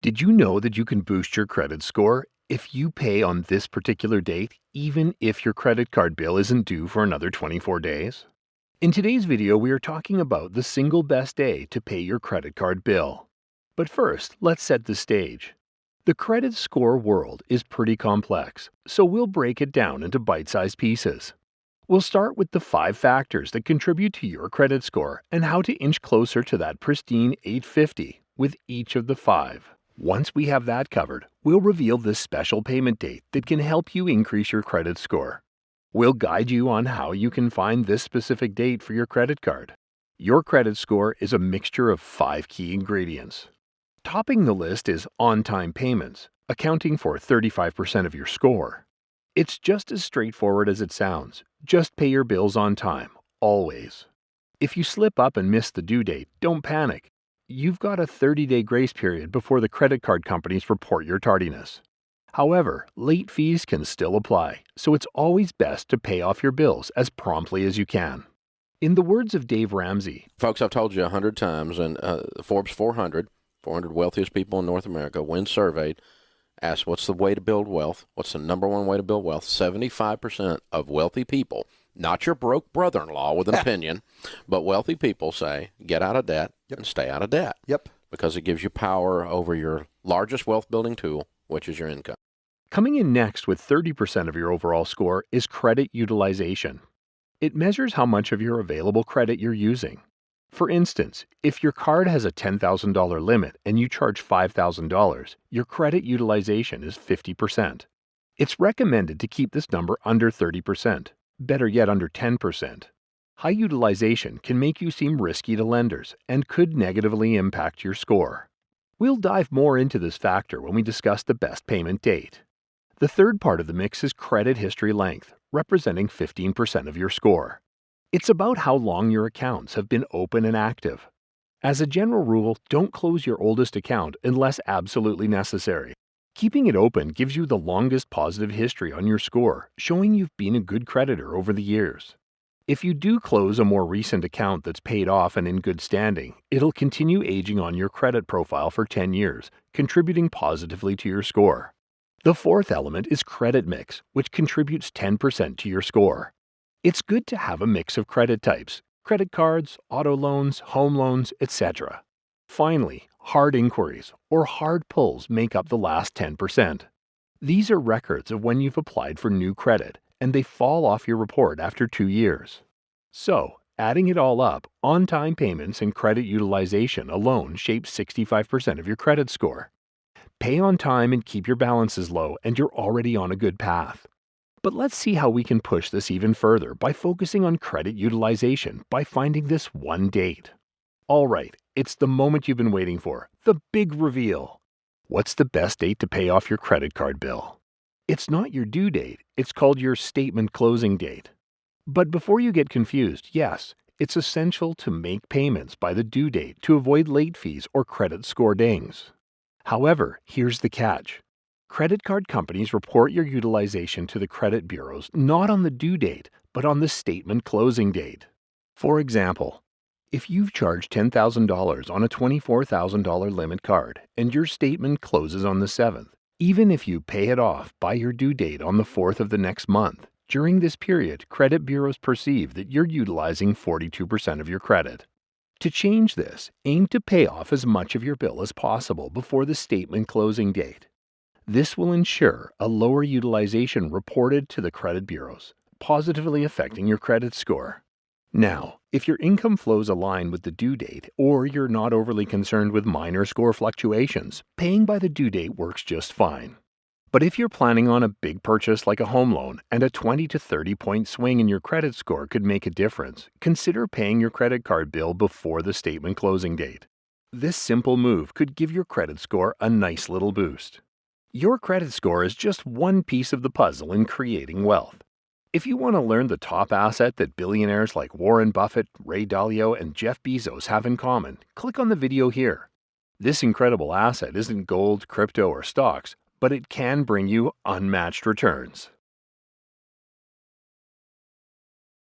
Did you know that you can boost your credit score if you pay on this particular date, even if your credit card bill isn't due for another 24 days? In today's video, we are talking about the single best day to pay your credit card bill. But first, let's set the stage. The credit score world is pretty complex, so we'll break it down into bite-sized pieces. We'll start with the 5 factors that contribute to your credit score and how to inch closer to that pristine 850 with each of the 5. Once we have that covered, we'll reveal this special payment date that can help you increase your credit score. We'll guide you on how you can find this specific date for your credit card. Your credit score is a mixture of 5 key ingredients. Topping the list is on-time payments, accounting for 35% of your score. It's just as straightforward as it sounds. Just pay your bills on time, always. If you slip up and miss the due date, don't panic. You've got a 30-day grace period before the credit card companies report your tardiness. However, late fees can still apply, so it's always best to pay off your bills as promptly as you can. In the words of Dave Ramsey, folks, I've told you 100 times, and Forbes 400 wealthiest people in North America, when surveyed, asked what's the way to build wealth, what's the number one way to build wealth. 75% of wealthy people, not your broke brother-in-law with an opinion, but wealthy people say, get out of debt and stay out of debt. Because it gives you power over your largest wealth-building tool, which is your income. Coming in next with 30% of your overall score is credit utilization. It measures how much of your available credit you're using. For instance, if your card has a $10,000 limit and you charge $5,000, your credit utilization is 50%. It's recommended to keep this number under 30%, better yet under 10%. High utilization can make you seem risky to lenders and could negatively impact your score. We'll dive more into this factor when we discuss the best payment date. The third part of the mix is credit history length, representing 15% of your score. It's about how long your accounts have been open and active. As a general rule, don't close your oldest account unless absolutely necessary. Keeping it open gives you the longest positive history on your score, showing you've been a good creditor over the years. If you do close a more recent account that's paid off and in good standing, it'll continue aging on your credit profile for 10 years, contributing positively to your score. The fourth element is credit mix, which contributes 10% to your score. It's good to have a mix of credit types: credit cards, auto loans, home loans, etc. Finally, hard inquiries or hard pulls make up the last 10%. These are records of when you've applied for new credit, and they fall off your report after 2 years. So, adding it all up, on-time payments and credit utilization alone shape 65% of your credit score. Pay on time and keep your balances low, and you're already on a good path. But let's see how we can push this even further by focusing on credit utilization by finding this one date. All right, it's the moment you've been waiting for, the big reveal. What's the best date to pay off your credit card bill? It's not your due date, it's called your statement closing date. But before you get confused, yes, it's essential to make payments by the due date to avoid late fees or credit score dings. However, here's the catch. Credit card companies report your utilization to the credit bureaus not on the due date, but on the statement closing date. For example, if you've charged $10,000 on a $24,000 limit card and your statement closes on the 7th, even if you pay it off by your due date on the 4th of the next month, during this period, credit bureaus perceive that you're utilizing 42% of your credit. To change this, aim to pay off as much of your bill as possible before the statement closing date. This will ensure a lower utilization reported to the credit bureaus, positively affecting your credit score. Now, if your income flows align with the due date or you're not overly concerned with minor score fluctuations, paying by the due date works just fine. But if you're planning on a big purchase like a home loan and a 20 to 30 point swing in your credit score could make a difference, consider paying your credit card bill before the statement closing date. This simple move could give your credit score a nice little boost. Your credit score is just one piece of the puzzle in creating wealth. If you want to learn the top asset that billionaires like Warren Buffett, Ray Dalio, and Jeff Bezos have in common, click on the video here. This incredible asset isn't gold, crypto, or stocks, but it can bring you unmatched returns.